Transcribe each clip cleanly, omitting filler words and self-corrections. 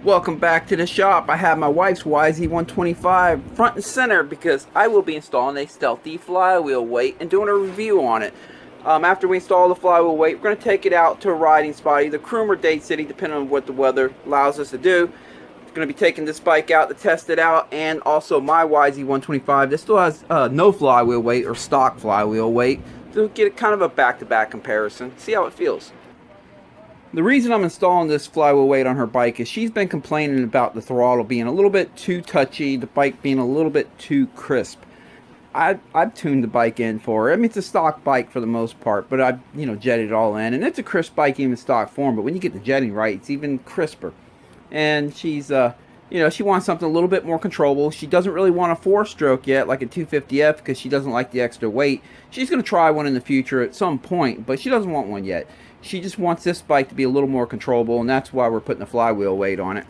Welcome back to the shop. I have my wife's YZ125 front and center because I will be installing a Stealthy Flywheel Weight and doing a review on it. After we install the flywheel weight, we're going to take it out to a riding spot, either Croom or Date City, depending on what the weather allows us to do. We're going to be taking this bike out to test it out, and also my YZ125. This still has no flywheel weight or stock flywheel weight, to get kind of a back-to-back comparison, see how it feels. The reason I'm installing this flywheel weight on her bike is she's been complaining about the throttle being a little bit too touchy, the bike being a little bit too crisp. I've tuned the bike in for her. I mean, it's a stock bike for the most part, but I've jetted it all in, and it's a crisp bike even in stock form. But when you get the jetting right, it's even crisper. And she's she wants something a little bit more controllable. She doesn't really want a 4-stroke yet, like a 250F, because she doesn't like the extra weight. She's going to try one in the future at some point, but she doesn't want one yet. She just wants this bike to be a little more controllable, and that's why we're putting the flywheel weight on it.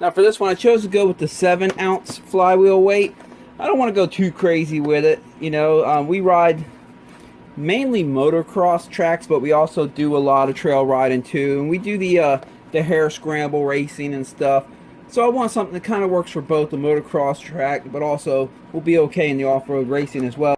Now for this one, I chose to go with the 7-ounce flywheel weight. I don't want to go too crazy with it. We ride mainly motocross tracks, but we also do a lot of trail riding too, and we do the hare scramble racing and stuff. So I want something that kind of works for both the motocross track, but also will be okay in the off-road racing as well.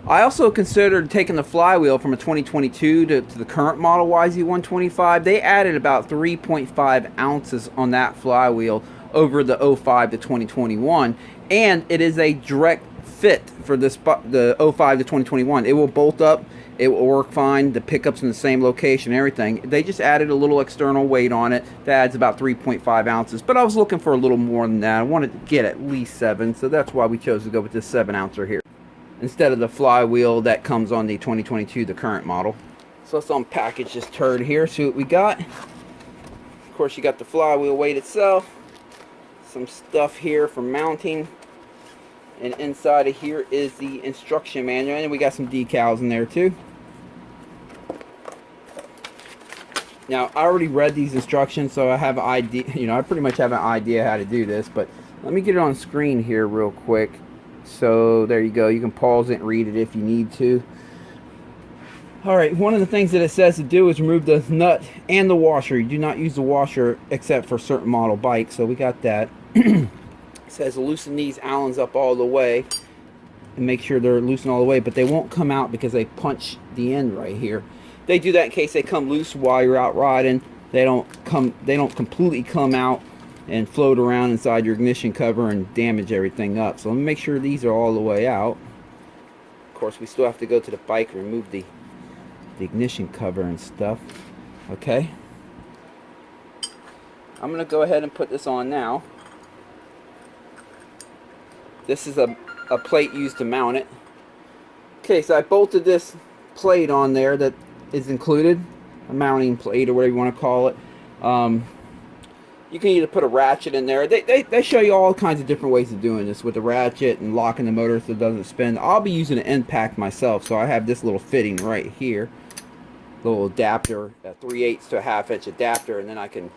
I also considered taking the flywheel from a 2022 to the current model YZ125. They added about 3.5 ounces on that flywheel over the 05 to 2021, and it is a direct fit for the 05 to 2021. It will bolt up, it will work fine, the pickups in the same location, everything. They just added a little external weight on it that adds about 3.5 ounces, but I was looking for a little more than that. I wanted to get at least 7, so that's why we chose to go with this 7-ouncer here instead of the flywheel that comes on the 2022, the current model. So let's unpackage this turd here, see what we got. Of course, you got the flywheel weight itself, some stuff here for mounting, and inside of here is the instruction manual, and we got some decals in there too. Now I already read these instructions, so I have an idea, I pretty much have an idea how to do this, but let me get it on screen here real quick. So there you go, you can pause it and read it if you need to. Alright, one of the things that it says to do is remove the nut and the washer. You do not use the washer except for certain model bikes, so we got that. It says loosen these Allens up all the way and make sure they're loosened all the way, but they won't come out because they punch the end right here. They do that in case they come loose while you're out riding. They don't completely come out and float around inside your ignition cover and damage everything up. So let me make sure these are all the way out. Of course, we still have to go to the bike and remove the ignition cover and stuff. Okay, I'm gonna go ahead and put this on now. This is a plate used to mount it. Okay, so I bolted this plate on there that is included, a mounting plate or whatever you want to call it. You can either put a ratchet in there. They show you all kinds of different ways of doing this with the ratchet and locking the motor so it doesn't spin. I'll be using an impact myself, so I have this little fitting right here, little adapter, a 3/8 to a 1/2 inch adapter, and then I can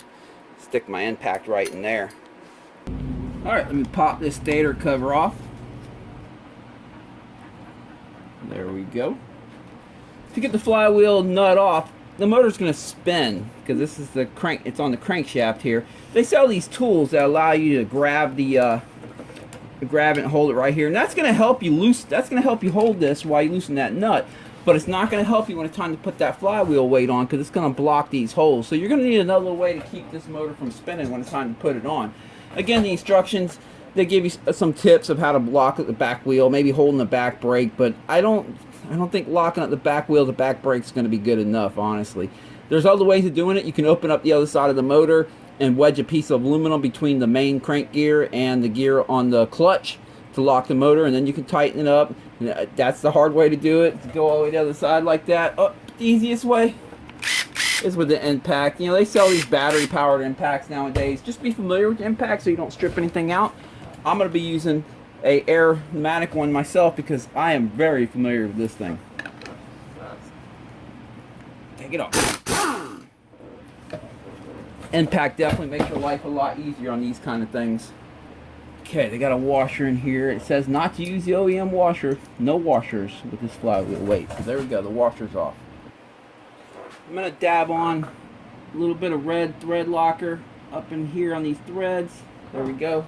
stick my impact right in there. Alright, let me pop this stator cover off. There we go. To get the flywheel nut off, the motor's going to spin because this is the crank. It's on the crankshaft here. They sell these tools that allow you to grab grab it and hold it right here, and that's going to help you That's going to help you hold this while you loosen that nut. But it's not going to help you when it's time to put that flywheel weight on because it's going to block these holes. So you're going to need another way to keep this motor from spinning when it's time to put it on. Again, the instructions, they give you some tips of how to block the back wheel, maybe holding the back brake, but I don't think locking up the back wheel, the back brake is going to be good enough, honestly. There's other ways of doing it. You can open up the other side of the motor and wedge a piece of aluminum between the main crank gear and the gear on the clutch to lock the motor, and then you can tighten it up. That's the hard way to do it, to go all the way to the other side like that. Oh, the easiest way is with the impact. They sell these battery powered impacts nowadays. Just be familiar with the impact so you don't strip anything out. I'm going to be using a air-matic one myself because I am very familiar with this thing. Take it off. Impact definitely makes your life a lot easier on these kind of things. Okay, they got a washer in here. It says not to use the OEM washer. No washers with this flywheel weight. So there we go, the washer's off. I'm going to dab on a little bit of red thread locker up in here on these threads. There we go.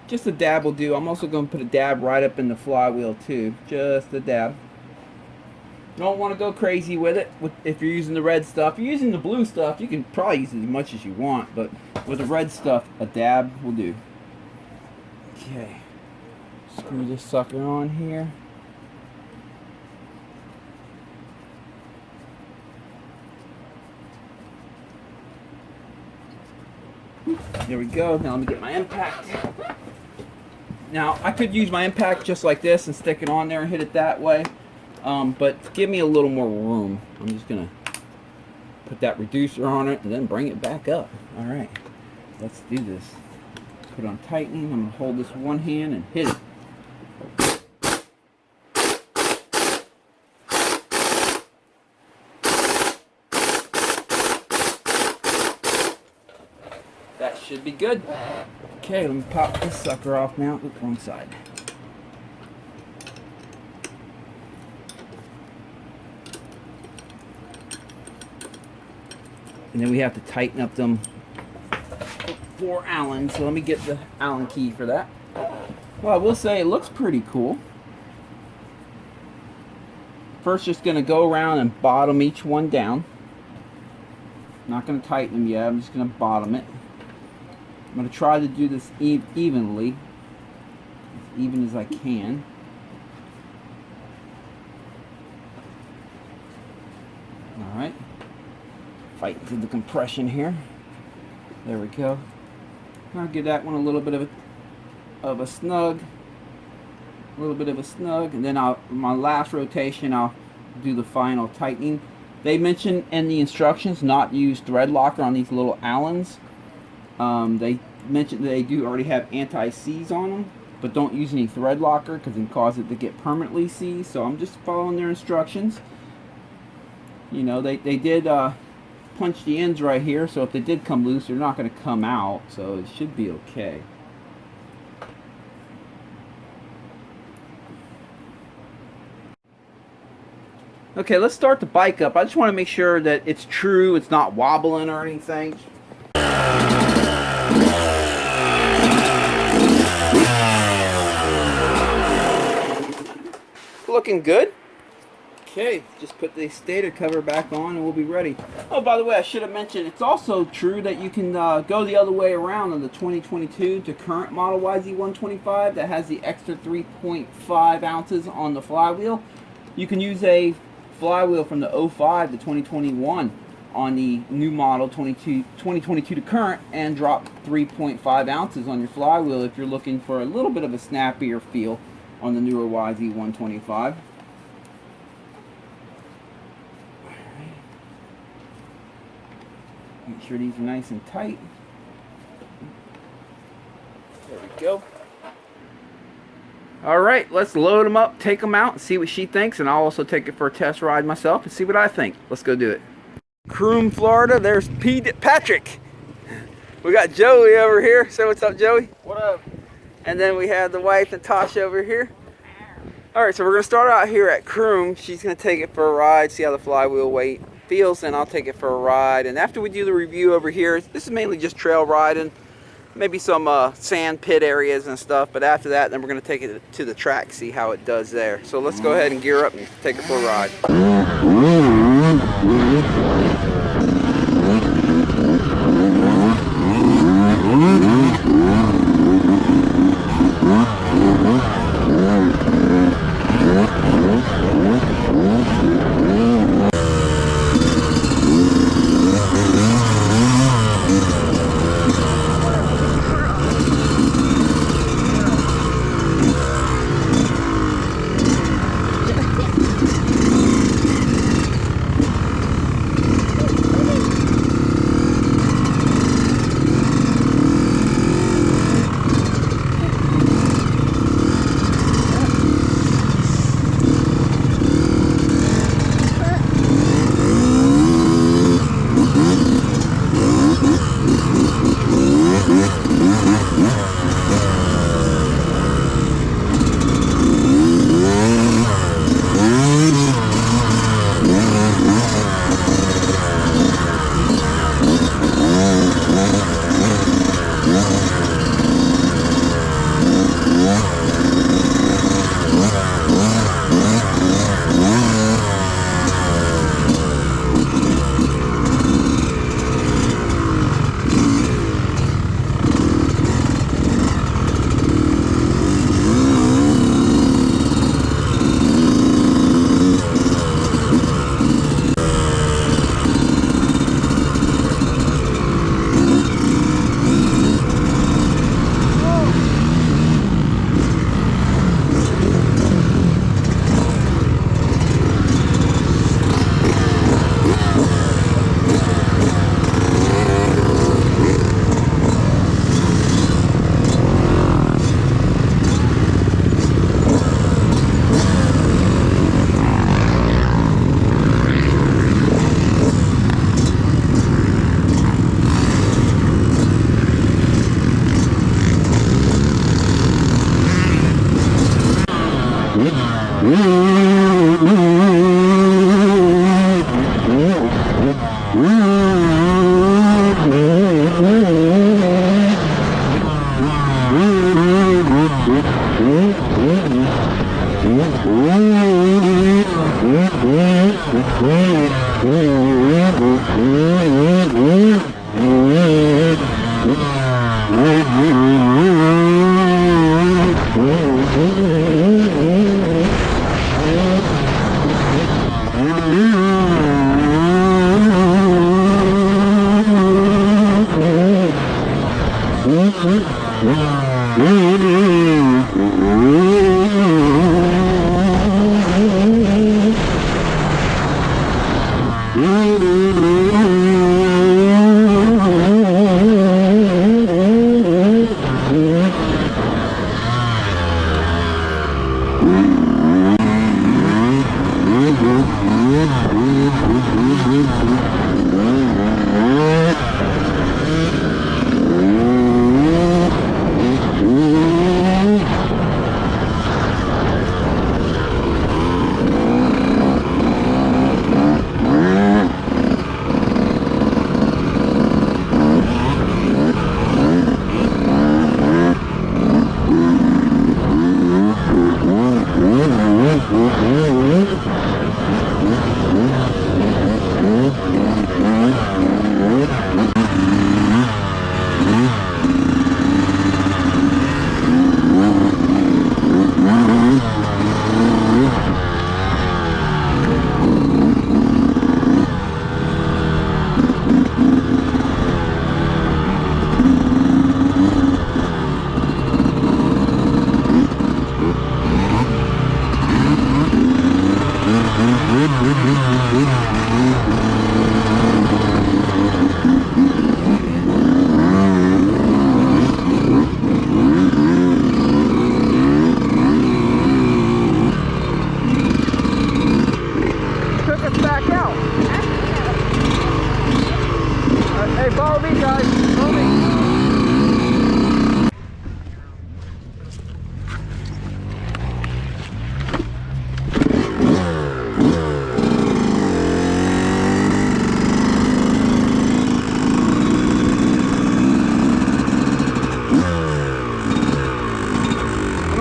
Just a dab will do. I'm also going to put a dab right up in the flywheel too. Just a dab. Don't want to go crazy with it if you're using the red stuff. If you're using the blue stuff, you can probably use as much as you want, but with the red stuff, a dab will do. Okay. Screw this sucker on here. There we go. Now let me get my impact. Now I could use my impact just like this and stick it on there and hit it that way, but give me a little more room. I'm just gonna put that reducer on it and then bring it back up. All right, let's do this. Put on tightening. I'm gonna hold this one hand and hit it. That should be good. Okay, let me pop this sucker off now. Oops, wrong side. And then we have to tighten up them 4 Allen. So let me get the Allen key for that. Well, I will say it looks pretty cool. First, just going to go around and bottom each one down. Not going to tighten them yet. I'm just going to bottom it. I'm going to try to do this evenly, as even as I can. Alright. Fighting through the compression here. There we go. I'll give that one a little bit of a snug. A little bit of a snug. And then my last rotation, I'll do the final tightening. They mentioned in the instructions not to use thread locker on these little Allens. They mentioned that they do already have anti-seize on them, but don't use any thread locker because it can cause it to get permanently seized. So I'm just following their instructions. You know, they did punch the ends right here, so if they did come loose, they're not going to come out, so it should be okay. Okay, let's start the bike up. I just want to make sure that it's true, it's not wobbling or anything. Looking good. Okay, just put the stator cover back on and we'll be ready. Oh, by the way, I should have mentioned, it's also true that you can go the other way around on the 2022 to current model YZ125 that has the extra 3.5 ounces on the flywheel. You can use a flywheel from the 05 to 2021 on the new model 2022 to current and drop 3.5 ounces on your flywheel if you're looking for a little bit of a snappier feel on the newer YZ125. Make sure these are nice and tight. There we go. Alright, let's load them up, take them out, and see what she thinks, and I'll also take it for a test ride myself and see what I think. Let's go do it. Croom, Florida, there's Patrick. We got Joey over here. Say what's up, Joey. What up? And then we have the wife, Natasha, over here. Alright, so we're going to start out here at Croom. She's going to take it for a ride, see how the flywheel weight feels, and I'll take it for a ride. And after we do the review over here, this is mainly just trail riding, maybe some sand pit areas and stuff, but after that, then we're going to take it to the track, see how it does there. So let's go ahead and gear up and take it for a ride.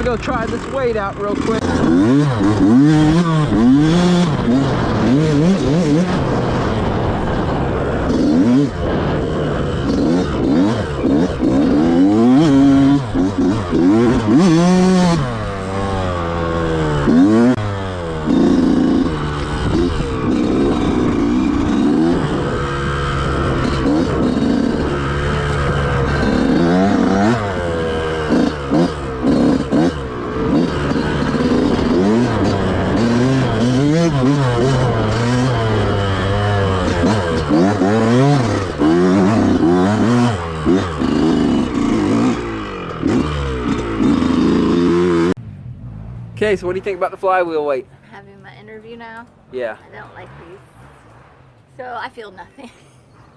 Go try this weight out real quick. Okay, so what do you think about the flywheel weight? Having my interview now? Yeah. I don't like these. So I feel nothing.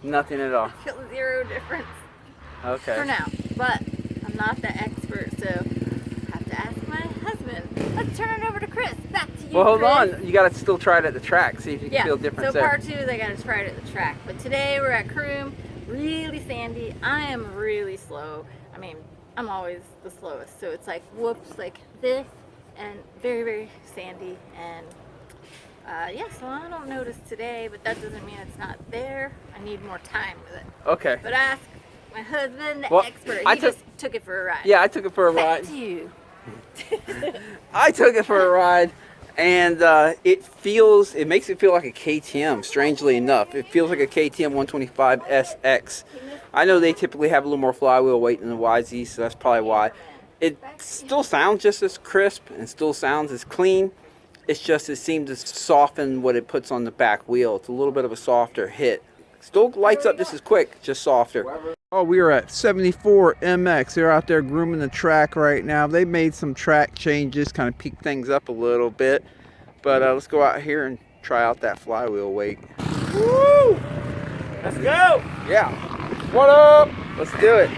Nothing at all. I feel zero difference. Okay. For now. But I'm not the expert, so I have to ask my husband. Let's turn it over to Chris. Back to you, Well, hold Chris. on. You got to still try it at the track. See if you can feel difference so there. part 2 is I got to try it at the track. But today we're at Croom. Really sandy. I am really slow. I mean, I'm always the slowest. So it's like, whoops, like this. And very, very sandy, and yeah, so I don't notice today, but that doesn't mean it's not there. I need more time with it. Okay. But ask my husband, the Well, expert. I He just took it for a ride. Yeah, I took it for a Back ride. to you. I took it for a ride, and it makes it feel like a KTM, strangely enough. It feels like a KTM 125 SX. I know they typically have a little more flywheel weight than the YZ, so that's probably why. It still sounds just as crisp and still sounds as clean. It's just it seems to soften what it puts on the back wheel. It's a little bit of a softer hit. Still lights up just as quick, just softer. Oh, we are at 74 MX. They're out there grooming the track right now. They made some track changes, kind of peaked things up a little bit. But let's go out here and try out that flywheel weight. Woo! Let's go! Yeah. What up? Let's do it.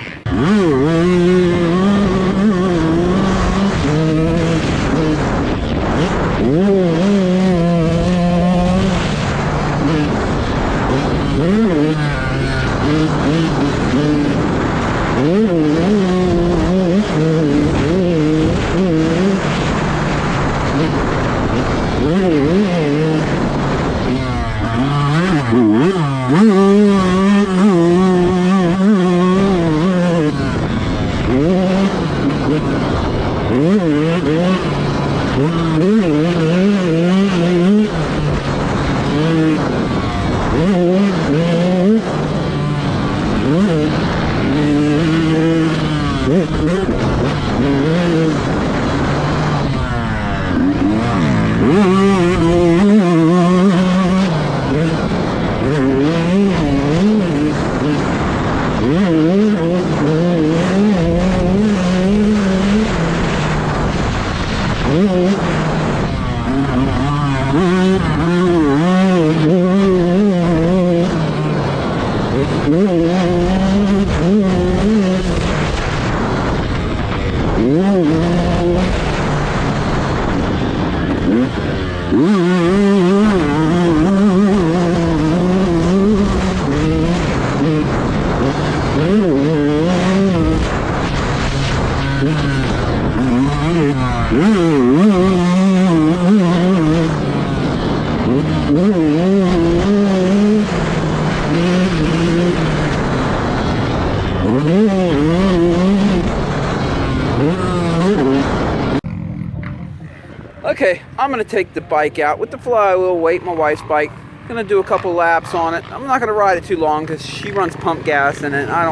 Okay, I'm gonna take the bike out with the flywheel weight, my wife's bike. Gonna do a couple laps on it. I'm not gonna ride it too long because she runs pump gas in it. I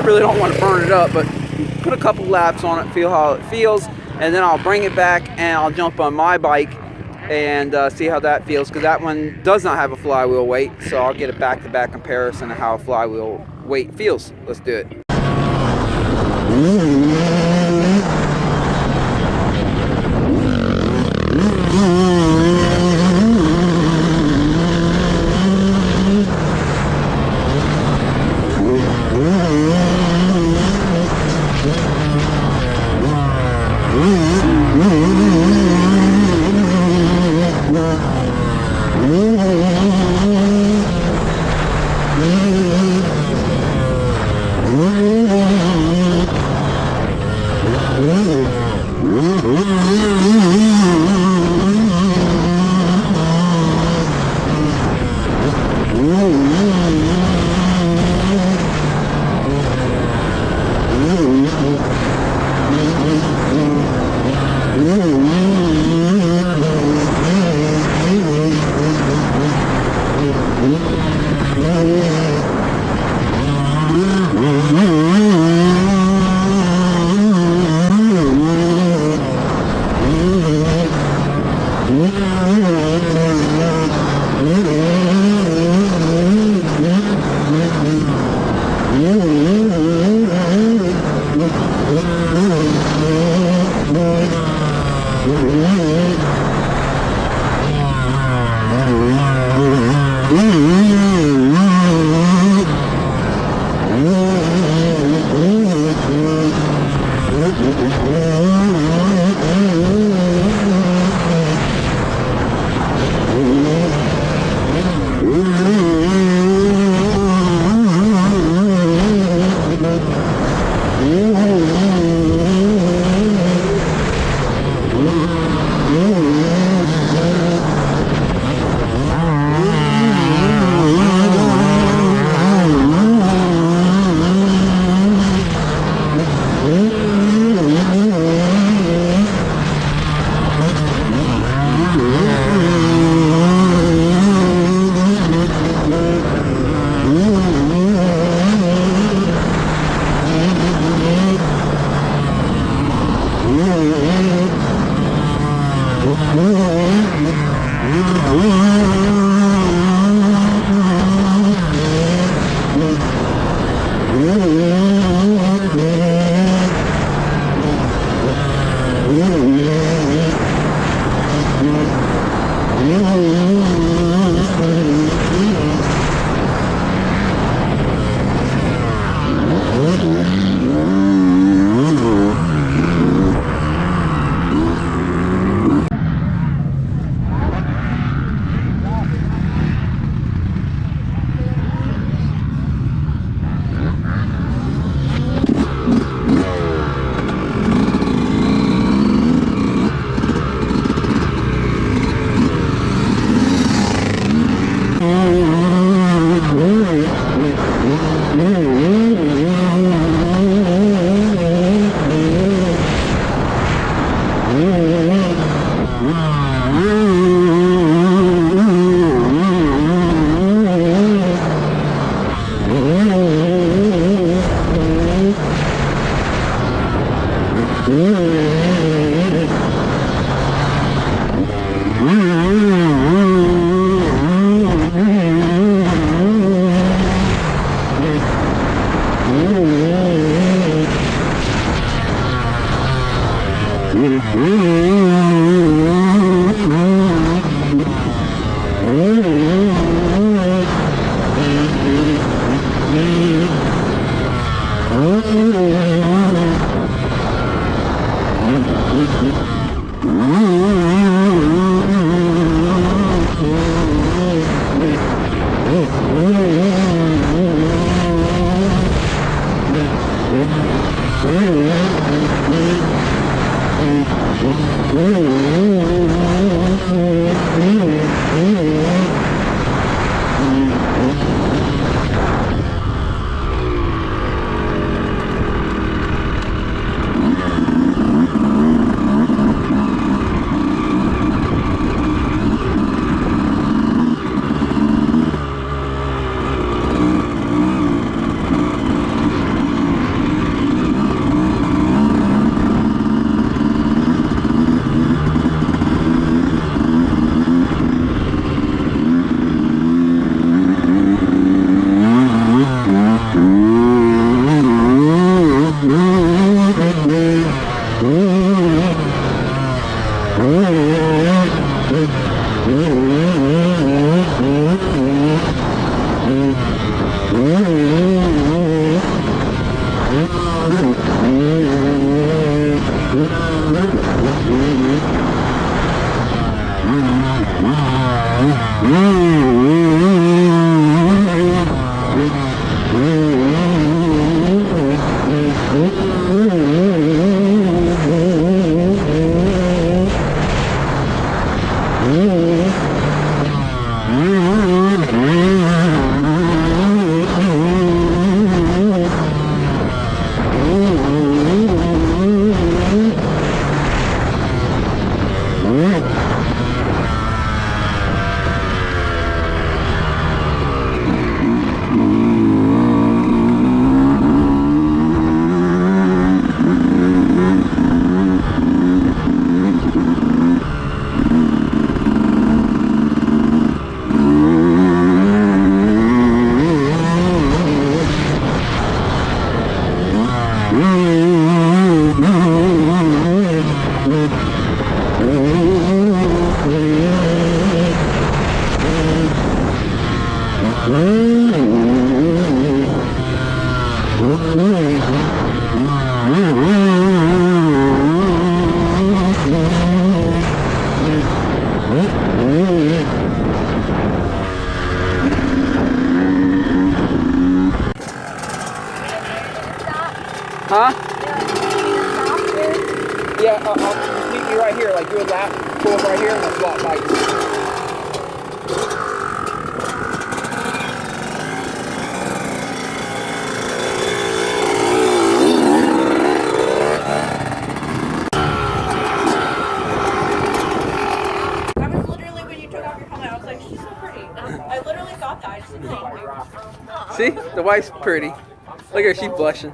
really don't want to burn it up, but put a couple laps on it, feel how it feels, and then I'll bring it back and I'll jump on my bike and see how that feels, because that one does not have a flywheel weight. So I'll get a back-to-back comparison of how a flywheel weight feels. Let's do it. Huh? Yeah, I'll meet you right here. Like, do a lap, pull up right here, and let's walk bikes. See? The wife's pretty. Look at her, she's blushing.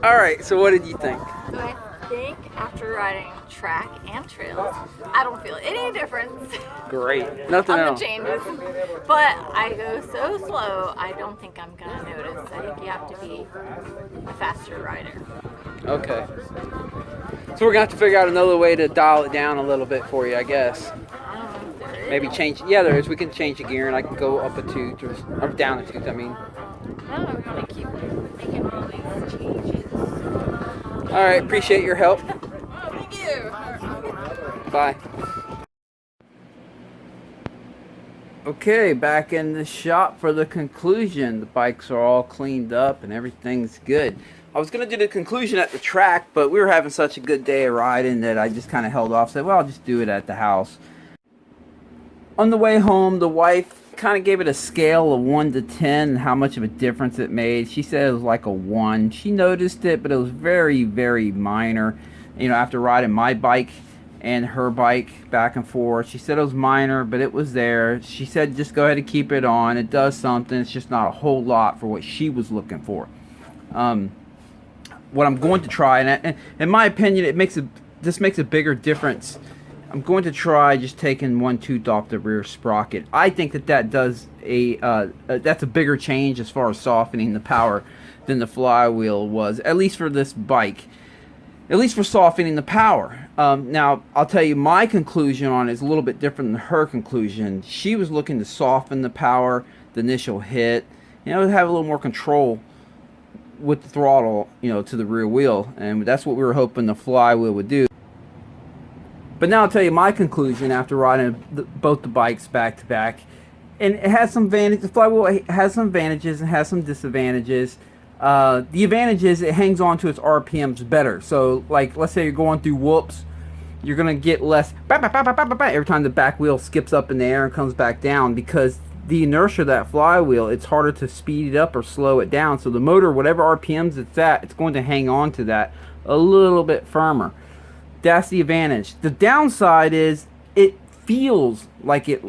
Alright, so what did you think? So I think after riding track and trails, I don't feel any difference. Great. Nothing on else. The changes. But I go so slow, I don't think I'm going to notice. I think you have to be a faster rider. Okay. So we're going to have to figure out another way to dial it down a little bit for you, I guess. Maybe change, yeah, there is. We can change the gear and I can go up a toot or down a toot, I mean. No, we're going to keep making all these changes. All right, appreciate your help. Thank you. Bye. Okay, back in the shop for the conclusion. The bikes are all cleaned up and everything's good. I was going to do the conclusion at the track, but we were having such a good day of riding that I just kind of held off. Said, well, I'll just do it at the house. On the way home, the wife kind of gave it a scale of 1 to 10 and how much of a difference it made. She said it was like a 1. She noticed it, but it was very, very minor. You know, after riding my bike and her bike back and forth, she said it was minor, but it was there. She said just go ahead and keep it on. It does something. It's just not a whole lot for what she was looking for. What I'm going to try, and in my opinion, this makes a bigger difference. I'm going to try just taking one tooth off the rear sprocket. I think that does that's a bigger change as far as softening the power than the flywheel was, at least for this bike. At least for softening the power. Now, I'll tell you, my conclusion on it is a little bit different than her conclusion. She was looking to soften the power, the initial hit, you know, have a little more control with the throttle, you know, to the rear wheel, and that's what we were hoping the flywheel would do. But now I'll tell you my conclusion after riding both the bikes back to back. And it has some advantages. The flywheel has some advantages and has some disadvantages. The advantage is it hangs on to its RPMs better. So like, let's say you're going through whoops, you're gonna get less every time the back wheel skips up in the air and comes back down, because the inertia of that flywheel, it's harder to speed it up or slow it down. So the motor, whatever RPMs it's at, it's going to hang on to that a little bit firmer. That's the advantage. The downside is it feels like it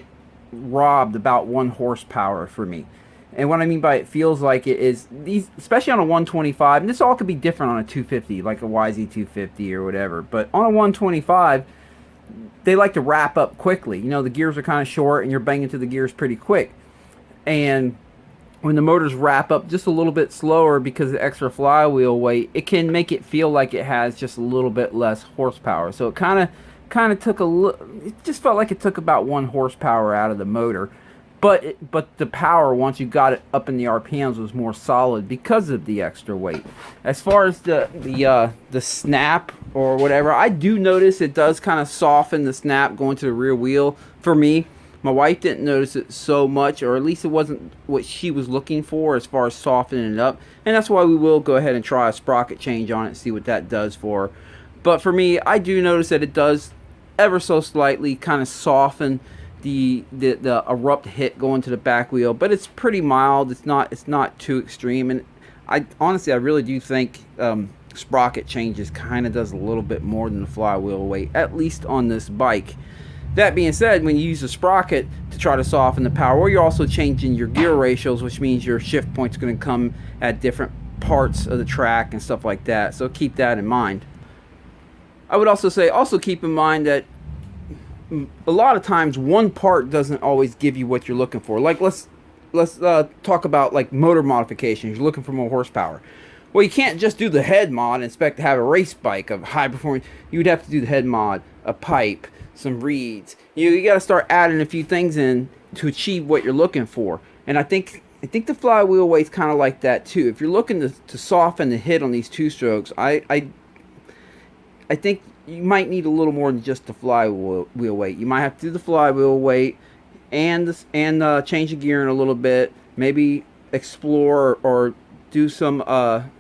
robbed about 1 horsepower for me. And what I mean by it feels like it is, these, especially on a 125, and this all could be different on a 250, like a YZ250 or whatever, but on a 125, they like to wrap up quickly. You know, the gears are kind of short and you're banging to the gears pretty quick. And when the motors wrap up just a little bit slower because of the extra flywheel weight, it can make it feel like it has just a little bit less horsepower. So it kind of took it just felt like it took about 1 horsepower out of the motor. But the power, once you got it up in the RPMs, was more solid because of the extra weight. As far as the snap or whatever, I do notice it does kind of soften the snap going to the rear wheel for me. My wife didn't notice it so much, or at least it wasn't what she was looking for as far as softening it up. And that's why we will go ahead and try a sprocket change on it and see what that does for her. But for me, I do notice that it does ever so slightly kind of soften the abrupt hit going to the back wheel, but it's pretty mild. It's not too extreme, and I really do think sprocket changes kind of does a little bit more than the flywheel weight, at least on this bike. That being said, when you use a sprocket to try to soften the power, you're also changing your gear ratios, which means your shift point's going to come at different parts of the track and stuff like that. So keep that in mind. I would also say, keep in mind that a lot of times one part doesn't always give you what you're looking for. Like let's talk about like motor modifications. You're looking for more horsepower. Well, you can't just do the head mod and expect to have a race bike of high performance. You would have to do the head mod, a pipe, some reeds. You got to start adding a few things in to achieve what you're looking for. And I think the flywheel weight's kind of like that too. If you're looking to soften the hit on these two strokes, I think you might need a little more than just the flywheel weight. You might have to do the flywheel weight and change the gear in a little bit. Maybe explore or do some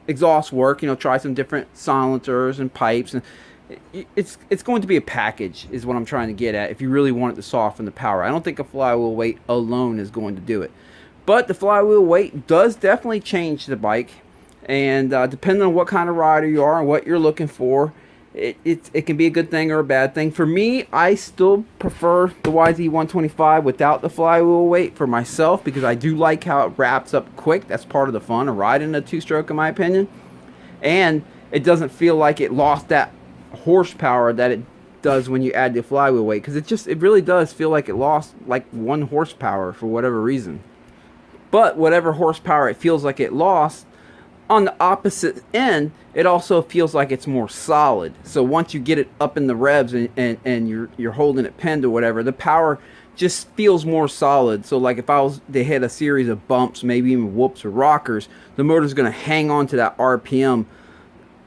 exhaust work. You know, try some different silencers and pipes. And it's going to be a package, is what I'm trying to get at. If you really want it to soften the power, I don't think a flywheel weight alone is going to do it. But the flywheel weight does definitely change the bike, and depending on what kind of rider you are and what you're looking for, it can be a good thing or a bad thing. For me, I still prefer the YZ125 without the flywheel weight for myself, because I do like how it wraps up quick. That's part of the fun of riding a two-stroke, in my opinion. And it doesn't feel like it lost that horsepower that it does when you add the flywheel weight, because it really does feel like it lost like 1 horsepower for whatever reason. But whatever horsepower it feels like it lost, on the opposite end, it also feels like it's more solid. So once you get it up in the revs and you're holding it pinned or whatever, the power just feels more solid. So like if I was to hit a series of bumps, maybe even whoops or rockers, the motor's going to hang on to that RPM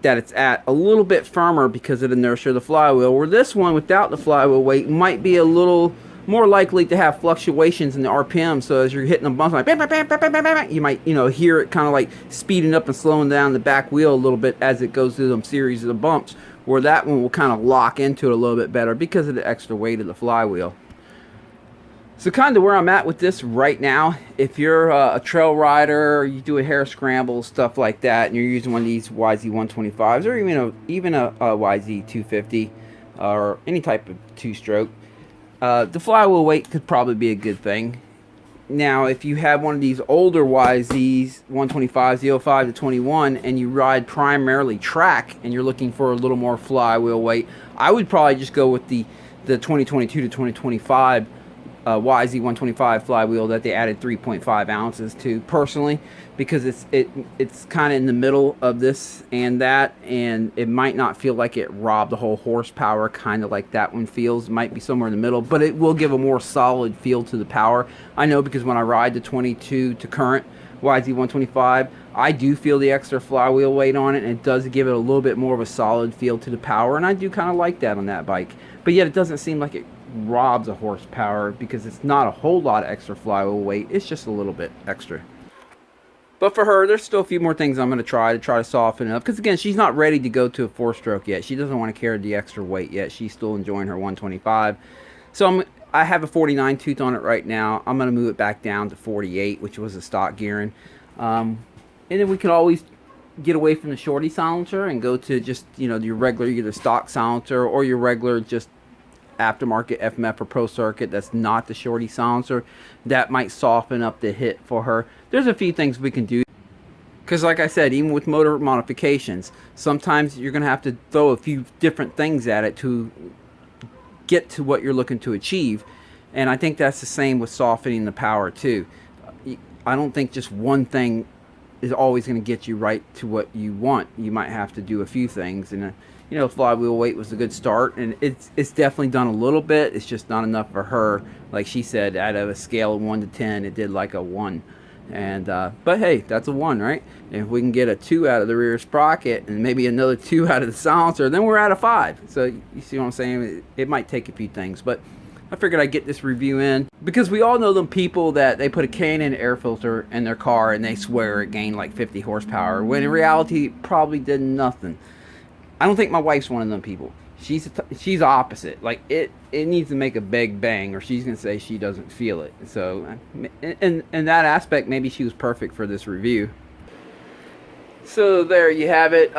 that it's at a little bit firmer because of the inertia of the flywheel. Where this one without the flywheel weight might be a little more likely to have fluctuations in the RPM. So as you're hitting the bumps, like bam, bam, bam, bam, bam, bam, bam, you might hear it kind of like speeding up and slowing down the back wheel a little bit as it goes through them series of the bumps, where that one will kind of lock into it a little bit better because of the extra weight of the flywheel. So kind of where I'm at with this right now, if you're a trail rider, or you do a hare scramble, stuff like that, and you're using one of these YZ125s or even a YZ250 or any type of two-stroke, the flywheel weight could probably be a good thing. Now, if you have one of these older YZs, 125s, the 05 to 21, and you ride primarily track and you're looking for a little more flywheel weight, I would probably just go with the 2022 to 2025 YZ125 flywheel that they added 3.5 ounces to, personally, because it's kind of in the middle of this and that, and it might not feel like it robbed the whole horsepower, kind of like that one feels. It might be somewhere in the middle, but it will give a more solid feel to the power. I know, because when I ride the 22 to current YZ125, I do feel the extra flywheel weight on it, and it does give it a little bit more of a solid feel to the power, and I do kind of like that on that bike. But yet it doesn't seem like it robs a horsepower, because it's not a whole lot of extra flywheel weight, it's just a little bit extra. But for her, there's still a few more things I'm going to try to soften it up. Because again, she's not ready to go to a 4-stroke yet. She doesn't want to carry the extra weight yet. She's still enjoying her 125. So I have a 49 tooth on it right now. I'm going to move it back down to 48, which was a stock gearing. And then we can always get away from the shorty silencer and go to just, you know, your regular either stock silencer or your regular just aftermarket FMF or Pro Circuit that's not the shorty silencer. That might soften up the hit for her. There's a few things we can do, because like I said, even with motor modifications, sometimes you're going to have to throw a few different things at it to get to what you're looking to achieve. And I think that's the same with softening the power too. I don't think just one thing is always going to get you right to what you want. You might have to do a few things, and you know, flywheel weight was a good start, and it's definitely done a little bit. It's just not enough for her. Like she said, out of a scale of 1 to 10, it did like a 1. And but hey, that's a 1, right? And if we can get a 2 out of the rear sprocket and maybe another 2 out of the silencer, then we're at a 5. So you see what I'm saying? It might take a few things, but I figured I'd get this review in, because we all know them people that they put a K&N air filter in their car and they swear it gained like 50 horsepower, when in reality it probably did nothing. I don't think my wife's one of them people. She's opposite. Like it needs to make a big bang, or she's gonna say she doesn't feel it. So in that aspect, maybe she was perfect for this review. So there you have it.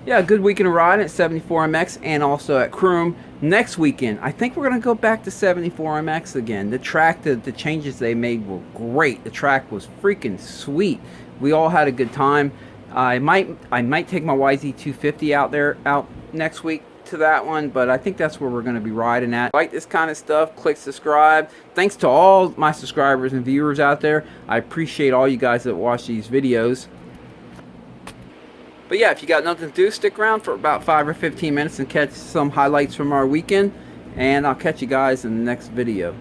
Yeah, good weekend of riding at 74MX and also at Croom. Next weekend, I think we're going to go back to 74MX again. The track, the changes they made were great. The track was freaking sweet. We all had a good time. I might take my YZ125 out next week to that one, but I think that's where we're going to be riding at. Like this kind of stuff, click subscribe. Thanks to all my subscribers and viewers out there. I appreciate all you guys that watch these videos. But yeah, if you got nothing to do, stick around for about 5 or 15 minutes and catch some highlights from our weekend. And I'll catch you guys in the next video.